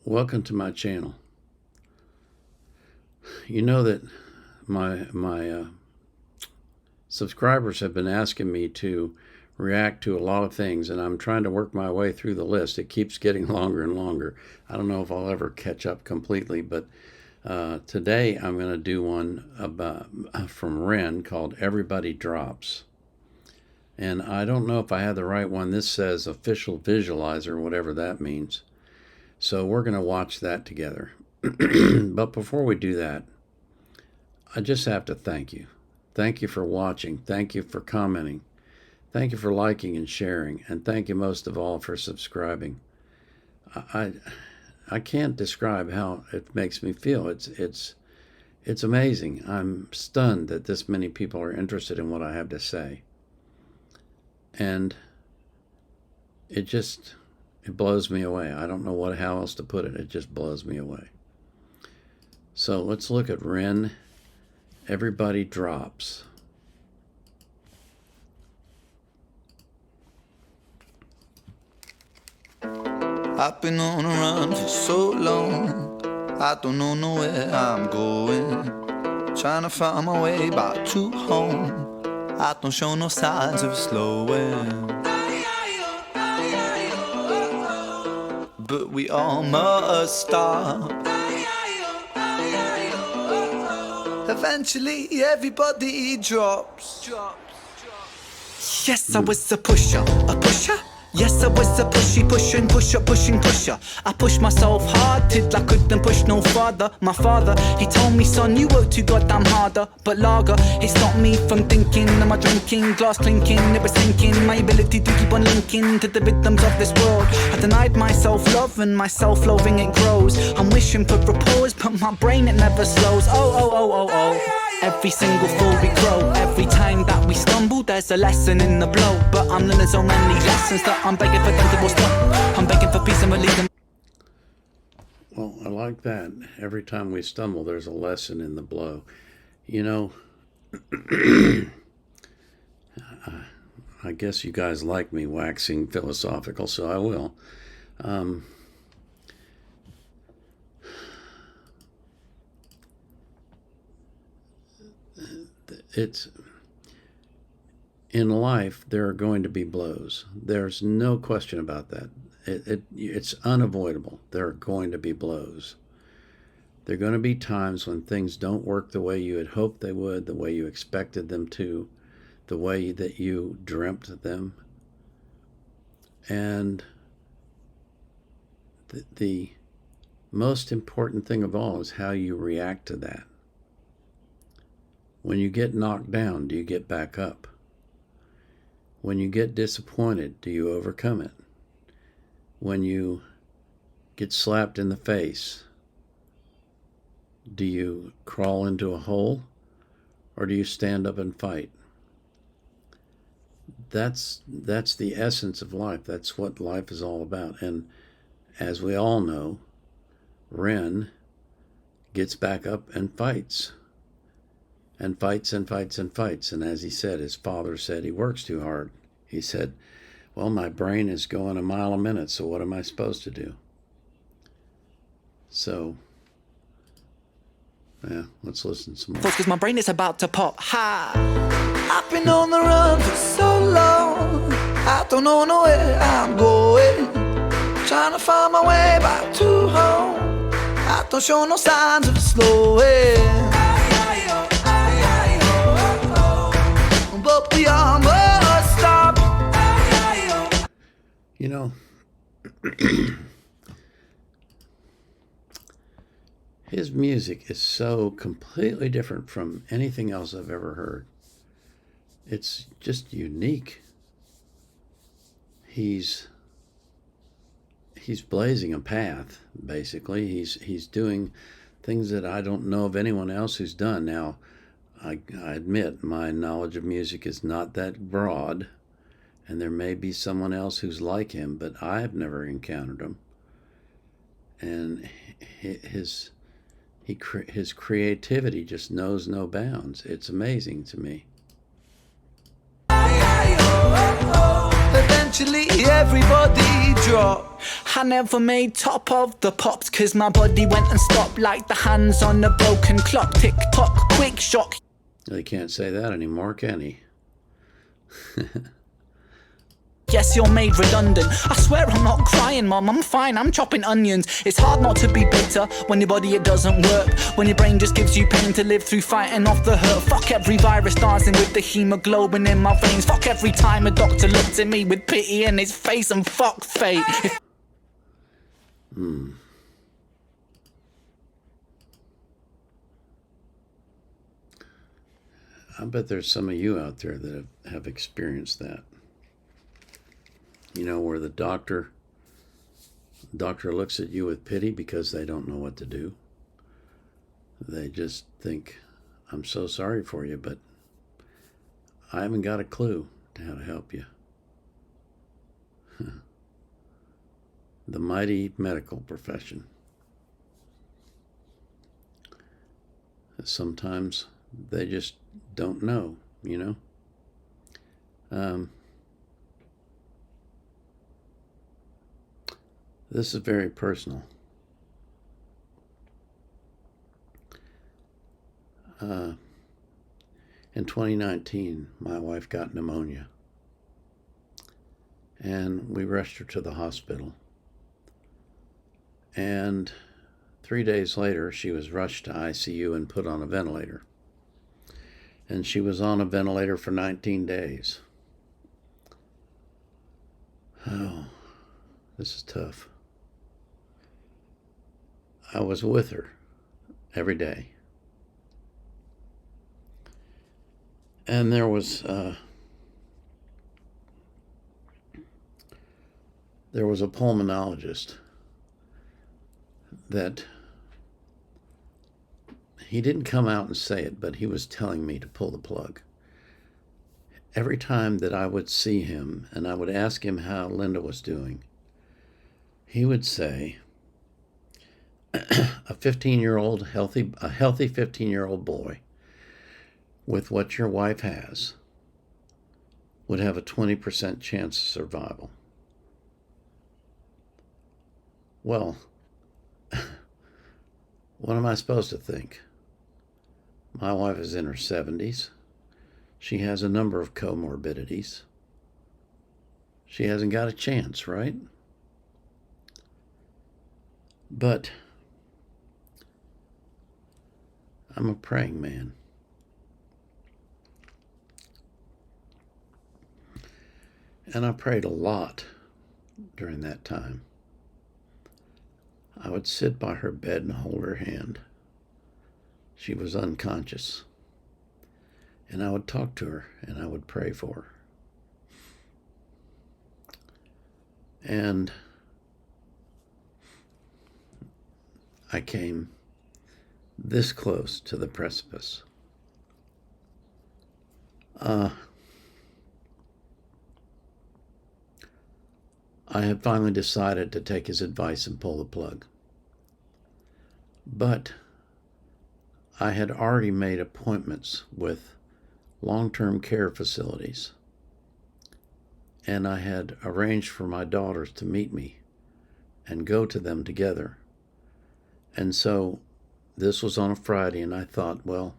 Welcome to my channel. You know that my subscribers have been asking me to react to a lot of things, and I'm trying to work my way through the list. It keeps getting longer and longer. I don't know if I'll ever catch up completely, but today I'm going to do one about from Ren called Everybody Drops. And I don't know if I have the right one. This says official visualizer, whatever that means. So we're going to watch that together. But before we do that, I just have to thank you. Thank you for watching. Thank you for commenting. Thank you for liking and sharing. And thank you most of all for subscribing. I can't describe how it makes me feel. It's amazing. I'm stunned that this many people are interested in what I have to say. And it blows me away. I don't know how else to put it. It just blows me away. So let's look at Ren. Everybody Drops. I've been on a run for so long, I don't know where I'm going. Trying to find my way back to home, I don't show no signs of slowing. But we all must stop. Eventually everybody drops. Yes, I was a pusher, a pusher. Yes, I was a pushing, pusher, pushing, pusher. I pushed myself hard till I couldn't push no farther. My father, he told me, son, you work too goddamn harder. But lager, it stopped me from thinking. Am I drinking? Glass clinking, never sinking. My ability to keep on linking to the rhythms of this world. I denied myself love and my self-loathing it grows. I'm wishing for repose, but my brain it never slows. Oh. Every single fall we grow. Every time that we stumble, there's a lesson in the blow. But I'm learning so many lessons that I'm begging for them to stop. I'm begging for peace and relief. Well, I like that. Every time we stumble, there's a lesson in the blow. You know, I guess you guys like me waxing philosophical, so I will. It's in life, there are going to be blows. There's no question about that. It's unavoidable. There are going to be blows. There are going to be times when things don't work the way you had hoped they would, the way you expected them to, the way that you dreamt them. And the most important thing of all is how you react to that. When you get knocked down, do you get back up? When you get disappointed, do you overcome it? When you get slapped in the face, do you crawl into a hole or do you stand up and fight? That's the essence of life. That's what life is all about. And as we all know, Ren gets back up and fights. And fights and fights and fights. And as he said, his father said he works too hard. He said, well, my brain is going a mile a minute, so what am I supposed to do? So, yeah, let's listen some more. Because my brain is about to pop. Ha! I've been on the run for so long, I don't know where I'm going. Trying to find my way back to home, I don't show no signs of slowing. But we all must stop. You know, his music is so completely different from anything else I've ever heard. It's just unique. He's blazing a path, basically. He's doing things that I don't know of anyone else who's done. Now, I admit my knowledge of music is not that broad, and there may be someone else who's like him, but I have never encountered him. And his creativity just knows no bounds. It's amazing to me. Eventually everybody drop. I never made top of the pops, cause my body went and stopped like the hands on a broken clock. Tick tock, quick shock. They can't say that anymore, can he? Yes, you're made redundant. I swear I'm not crying, Mum, I'm fine, I'm chopping onions. It's hard not to be bitter when your body, it doesn't work. When your brain just gives you pain to live through, fighting off the hurt. Fuck every virus dancing with the hemoglobin in my veins. Fuck every time a doctor looked at me with pity in his face, and fuck fate. I bet there's some of you out there that have experienced that. You know, where the doctor looks at you with pity because they don't know what to do. They just think, I'm so sorry for you, but I haven't got a clue to how to help you. The mighty medical profession. Sometimes they just don't know, you know. This is very personal. In 2019, my wife got pneumonia, and we rushed her to the hospital. And 3 days later, she was rushed to ICU and put on a ventilator. And she was on a ventilator for 19 days. Oh, this is tough. I was with her every day. And there was a pulmonologist that he didn't come out and say it, but he was telling me to pull the plug. Every time that I would see him and I would ask him how Linda was doing, he would say, a 15-year-old healthy 15-year-old boy with what your wife has would have a 20% chance of survival. Well, what am I supposed to think? My wife is in her 70s. She has a number of comorbidities. She hasn't got a chance, right? But I'm a praying man. And I prayed a lot during that time. I would sit by her bed and hold her hand. She was unconscious. And I would talk to her and I would pray for her. And I came this close to the precipice. I had finally decided to take his advice and pull the plug. But I had already made appointments with long-term care facilities. And I had arranged for my daughters to meet me and go to them together. And so this was on a Friday, and I thought, well,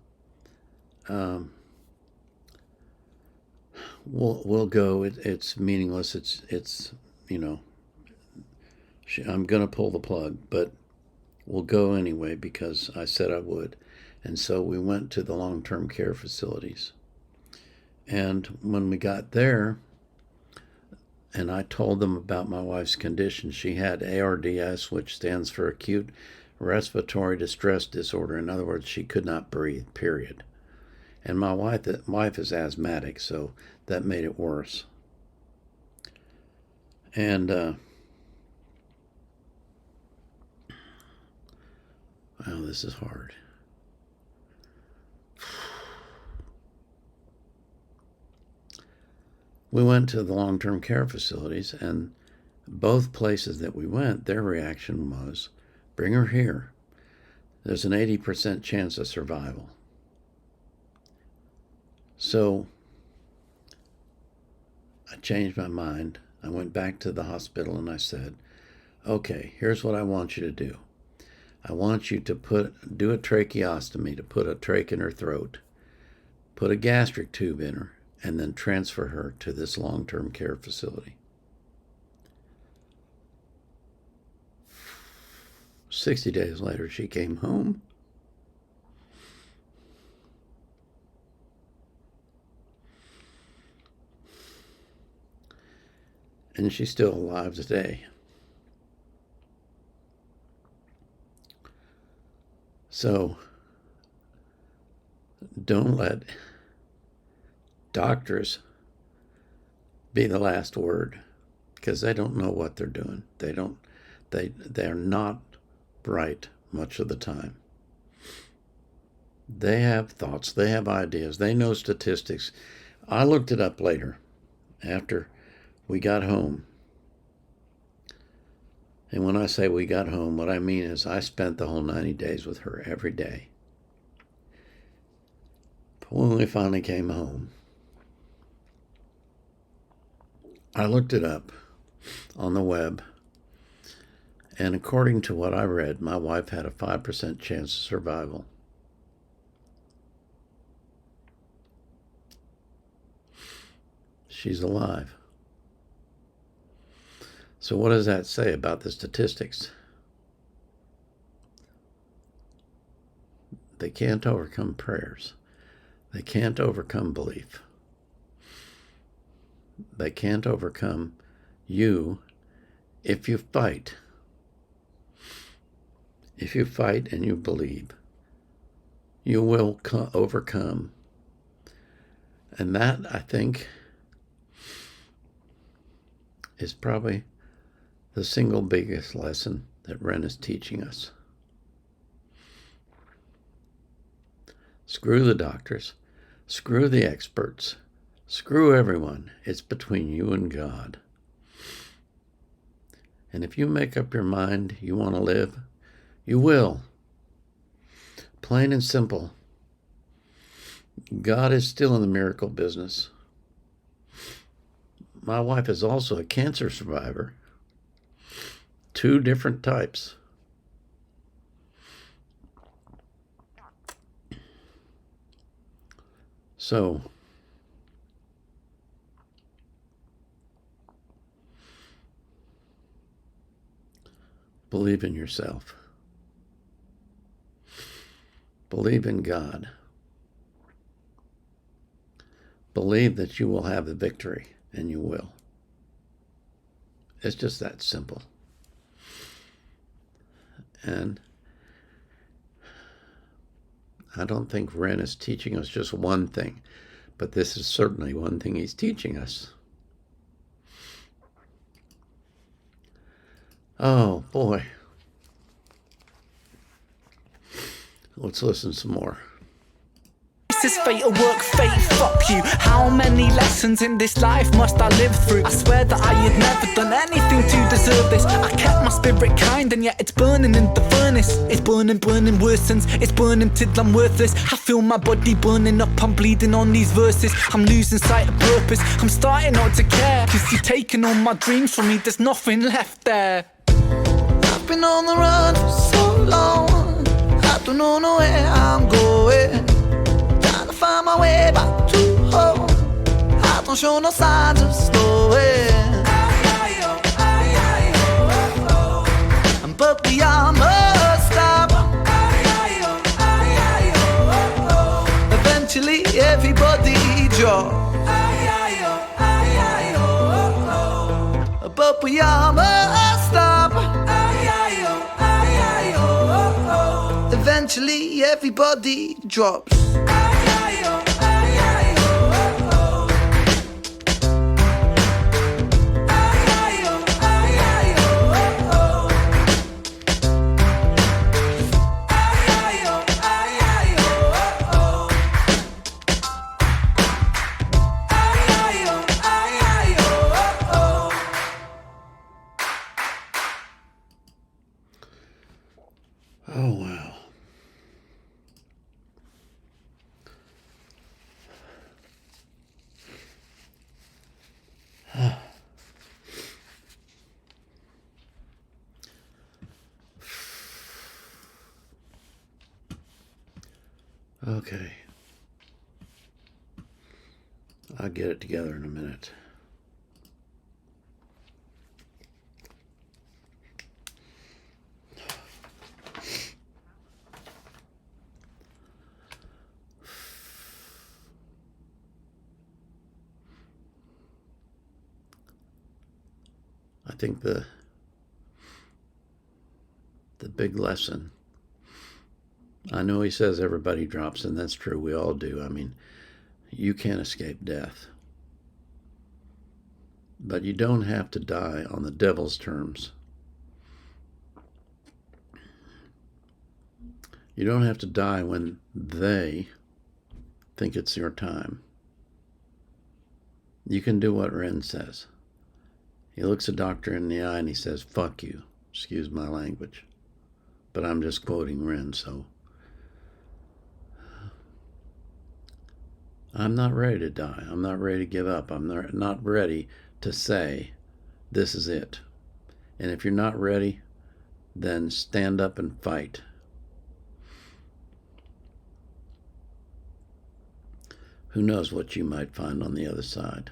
we'll go. It's meaningless. It's you know, I'm going to pull the plug, but we'll go anyway because I said I would. And so we went to the long-term care facilities. And when we got there, and I told them about my wife's condition, she had ARDS, which stands for acute respiratory distress disorder. In other words, she could not breathe, period. And my wife is asthmatic, so that made it worse. And wow, this is hard. We went to the long-term care facilities, and both places that we went, their reaction was, bring her here. There's an 80% chance of survival. So I changed my mind. I went back to the hospital and I said, Okay, here's what I want you to do. I want you to do a tracheostomy, to put a trach in her throat, put a gastric tube in her, and then transfer her to this long-term care facility. 60 days later, she came home. And she's still alive today. So don't let doctors be the last word, because they don't know what they're doing. They're not right much of the time. They have thoughts, they have ideas, they know statistics. I looked it up later after we got home. And when I say we got home, what I mean is I spent the whole 90 days with her every day. But when we finally came home, I looked it up on the web, and according to what I read, my wife had a 5% chance of survival. She's alive. So what does that say about the statistics? They can't overcome prayers. They can't overcome belief. They can't overcome you if you fight. If you fight and you believe, you will overcome. And that, I think, is probably the single biggest lesson that Ren is teaching us. Screw the doctors. Screw the experts. Screw everyone. It's between you and God. And if you make up your mind you want to live, you will. Plain and simple. God is still in the miracle business. My wife is also a cancer survivor. 2 different types. So, believe in yourself. Believe in God. Believe that you will have the victory, and you will. It's just that simple. And I don't think Ren is teaching us just one thing, but this is certainly one thing he's teaching us. Oh, boy. Let's listen some more. This is fatal work, fate, fuck you. How many lessons in this life must I live through? I swear that I had never done anything to deserve this. I kept my spirit kind and yet it's burning in the furnace. It's burning, burning worsens. It's burning till I'm worthless. I feel my body burning up, I'm bleeding on these verses. I'm losing sight of purpose, I'm starting not to care. Cause you're taking all my dreams from me, there's nothing left there. I've been on the run for so long, I don't know where I'm going. Find my way back to home. I don't show no signs of slowing. But the armor stop. Eventually everybody drop. But we armor stop. Eventually everybody drops. Oh, wow. Okay. I'll get it together in a minute. I think the big lesson, I know he says everybody drops, and that's true. We all do. I mean, you can't escape death. But you don't have to die on the devil's terms. You don't have to die when they think it's your time. You can do what Ren says. He looks a doctor in the eye and he says, fuck you. Excuse my language. But I'm just quoting Ren, so. I'm not ready to die. I'm not ready to give up. I'm not ready to say, this is it. And if you're not ready, then stand up and fight. Who knows what you might find on the other side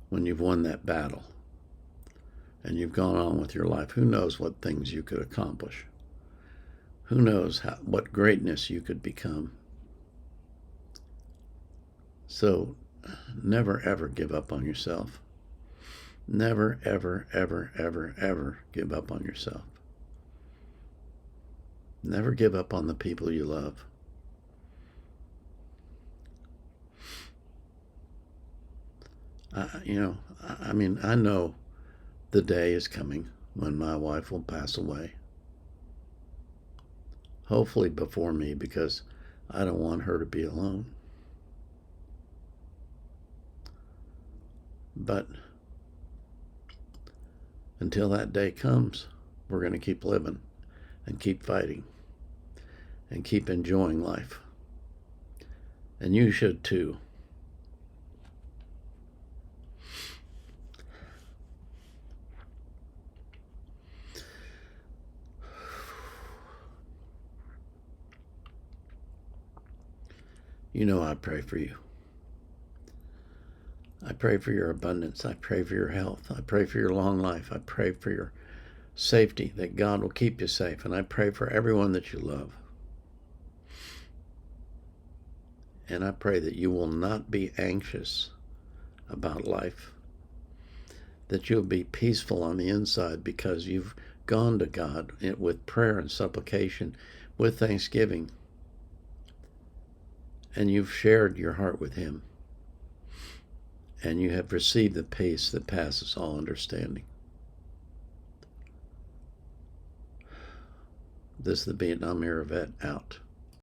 when you've won that battle and you've gone on with your life. Who knows what things you could accomplish? Who knows what greatness you could become? So never, ever give up on yourself. Never, ever, ever, ever, ever give up on yourself. Never give up on the people you love. I know the day is coming when my wife will pass away. Hopefully before me, because I don't want her to be alone. But until that day comes, we're going to keep living and keep fighting and keep enjoying life. And you should too. You know I pray for you. I pray for your abundance. I pray for your health. I pray for your long life. I pray for your safety, that God will keep you safe. And I pray for everyone that you love. And I pray that you will not be anxious about life, that you'll be peaceful on the inside because you've gone to God with prayer and supplication, with thanksgiving, and you've shared your heart with Him, and you have received the peace that passes all understanding. This is the Vietnam Era Vet out.